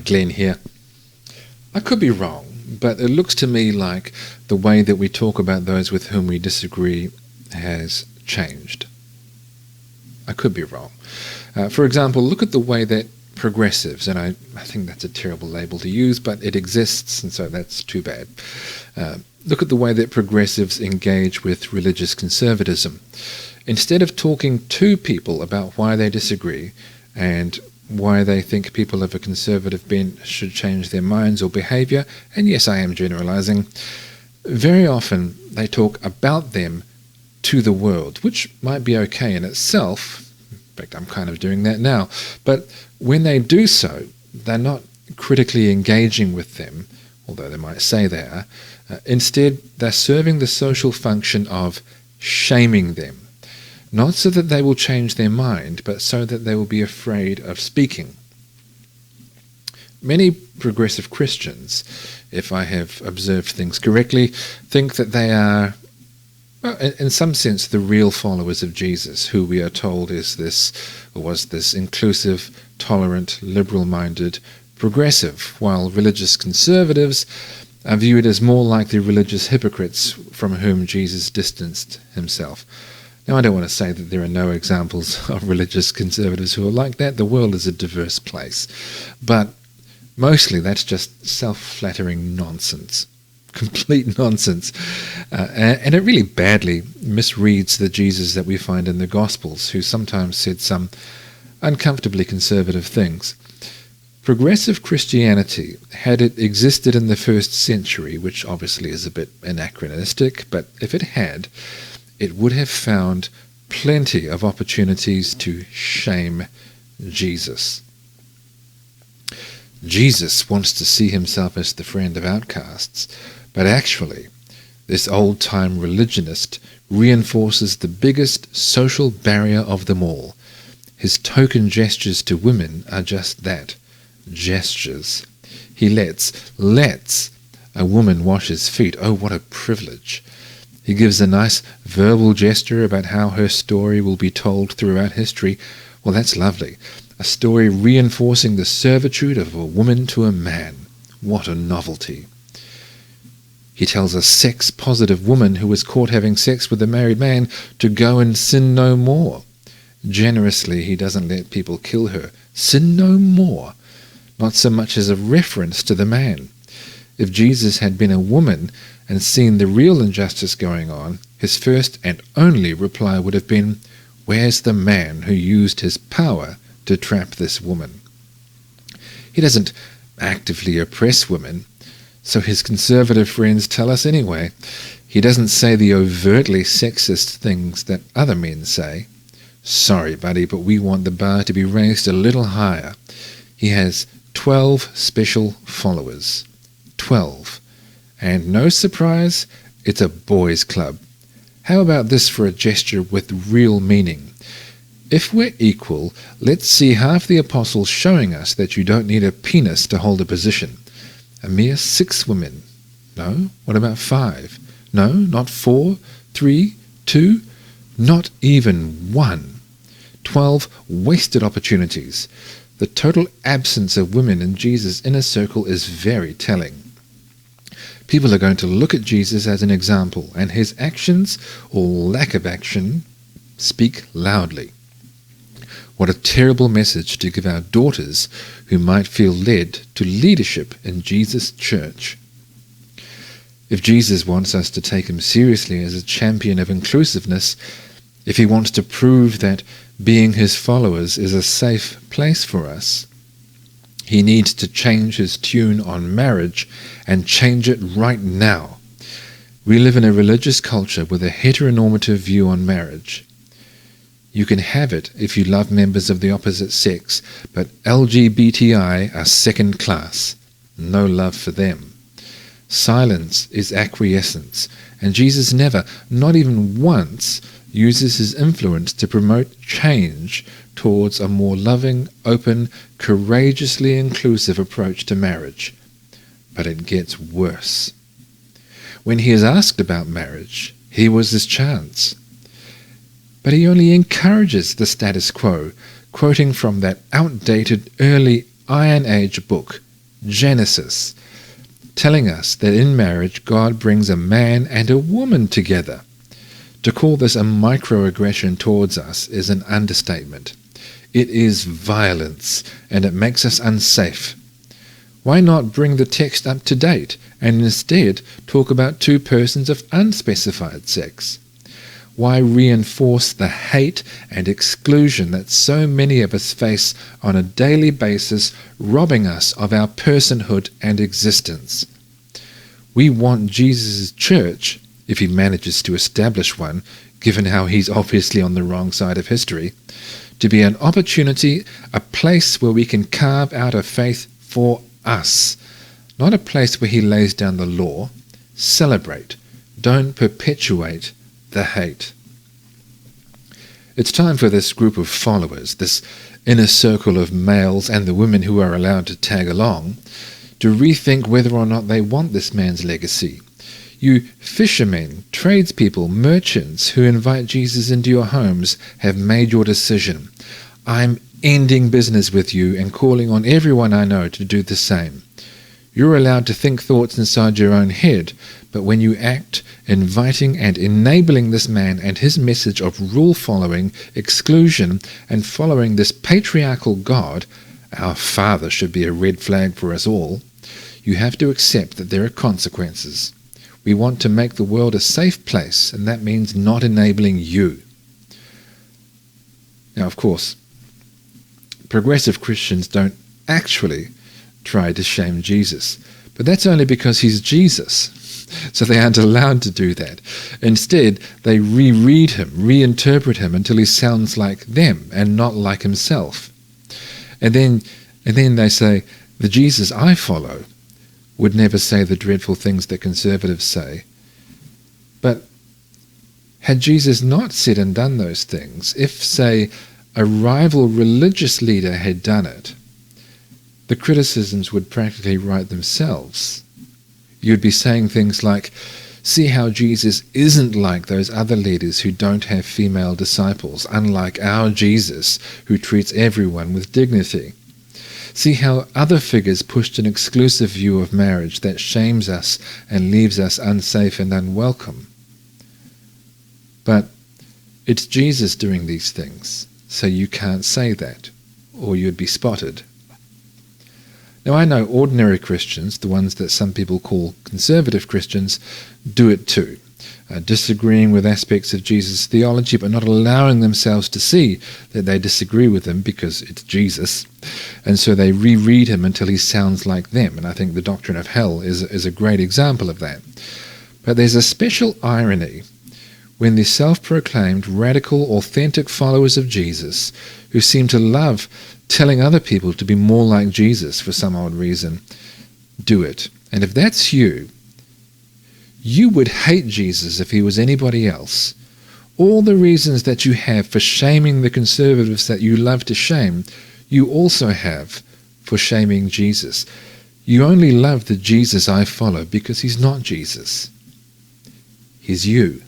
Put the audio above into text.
Glenn here. I could be wrong, but it looks to me like the way that we talk about those with whom we disagree has changed. I could be wrong. For example, look at the way that progressives, and I think that's a terrible label to use, but it exists, and so that's too bad. Look at the way that progressives engage with religious conservatism. Instead of talking to people about why they disagree and why they think people of a conservative bent should change their minds or behaviour, and yes, I am generalising, very often they talk about them to the world, which might be okay in itself. In fact, I'm kind of doing that now. But when they do so, they're not critically engaging with them, although they might say they are. Instead, they're serving the social function of shaming them, not so that they will change their mind, but so that they will be afraid of speaking. Many progressive Christians, if I have observed things correctly, think that they are, well, in some sense, the real followers of Jesus, who we are told is this, or was this inclusive, tolerant, liberal-minded progressive, while religious conservatives are viewed as more like the religious hypocrites from whom Jesus distanced himself. Now, I don't want to say that there are no examples of religious conservatives who are like that. The world is a diverse place. But mostly that's just self-flattering nonsense. Complete nonsense. And it really badly misreads the Jesus that we find in the Gospels, who sometimes said some uncomfortably conservative things. Progressive Christianity, had it existed in the first century, which obviously is a bit anachronistic, but if it had, it would have found plenty of opportunities to shame Jesus. Jesus wants to see himself as the friend of outcasts, but actually, this old-time religionist reinforces the biggest social barrier of them all. His token gestures to women are just that, gestures. He lets a woman wash his feet. Oh, what a privilege. He gives a nice verbal gesture about how her story will be told throughout history. Well, that's lovely. A story reinforcing the servitude of a woman to a man. What a novelty. He tells a sex-positive woman who was caught having sex with a married man to go and sin no more. Generously, he doesn't let people kill her. Sin no more. Not so much as a reference to the man. If Jesus had been a woman and seen the real injustice going on, his first and only reply would have been, "Where's the man who used his power to trap this woman?" He doesn't actively oppress women, so his conservative friends tell us anyway. He doesn't say the overtly sexist things that other men say. Sorry, buddy, but we want the bar to be raised a little higher. He has 12 special followers. 12. And no surprise, it's a boys' club. How about this for a gesture with real meaning? If we're equal, let's see half the apostles showing us that you don't need a penis to hold a position. A mere 6 women. No? What about 5? No, not 4, 3, 2, not even 1. 12 wasted opportunities. The total absence of women in Jesus' inner circle is very telling. People are going to look at Jesus as an example, and his actions, or lack of action, speak loudly. What a terrible message to give our daughters who might feel led to leadership in Jesus' church. If Jesus wants us to take him seriously as a champion of inclusiveness, if he wants to prove that being his followers is a safe place for us, he needs to change his tune on marriage and change it right now. We live in a religious culture with a heteronormative view on marriage. You can have it if you love members of the opposite sex, but LGBTI are second class. No love for them. Silence is acquiescence, and Jesus never, not even once, uses his influence to promote change towards a more loving, open, courageously inclusive approach to marriage. But it gets worse. When he is asked about marriage, here was his chance. But he only encourages the status quo, quoting from that outdated early Iron Age book, Genesis, telling us that in marriage God brings a man and a woman together. To call this a microaggression towards us is an understatement. It is violence, and it makes us unsafe. Why not bring the text up to date and instead talk about two persons of unspecified sex? Why reinforce the hate and exclusion that so many of us face on a daily basis, robbing us of our personhood and existence? We want Jesus' church, if he manages to establish one, given how he's obviously on the wrong side of history, to be an opportunity, a place where we can carve out a faith for us, not a place where he lays down the law. Celebrate, don't perpetuate the hate. It's time for this group of followers, this inner circle of males and the women who are allowed to tag along, to rethink whether or not they want this man's legacy. You fishermen, tradespeople, merchants who invite Jesus into your homes have made your decision. I'm ending business with you and calling on everyone I know to do the same. You're allowed to think thoughts inside your own head, but when you act, inviting and enabling this man and his message of rule-following, exclusion, and following this patriarchal God, our Father should be a red flag for us all, you have to accept that there are consequences. We want to make the world a safe place, and that means not enabling you. Now, of course, progressive Christians don't actually try to shame Jesus, but that's only because he's Jesus, so they aren't allowed to do that. Instead, they reread him, reinterpret him until he sounds like them and not like himself. And then they say, the Jesus I follow would never say the dreadful things that conservatives say. But had Jesus not said and done those things, if, say, a rival religious leader had done it, the criticisms would practically write themselves. You'd be saying things like, see how Jesus isn't like those other leaders who don't have female disciples, unlike our Jesus, who treats everyone with dignity. See how other figures pushed an exclusive view of marriage that shames us and leaves us unsafe and unwelcome. But it's Jesus doing these things, so you can't say that, or you'd be spotted. Now, I know ordinary Christians, the ones that some people call conservative Christians, do it too, disagreeing with aspects of Jesus' theology, but not allowing themselves to see that they disagree with him because it's Jesus, and so they reread him until he sounds like them, and I think the doctrine of hell is a great example of that. But there's a special irony when the self-proclaimed radical, authentic followers of Jesus, who seem to love telling other people to be more like Jesus for some odd reason, do it. And if that's you, you would hate Jesus if he was anybody else. All the reasons that you have for shaming the conservatives that you love to shame, you also have for shaming Jesus. You only love the Jesus I follow because he's not Jesus. He's you.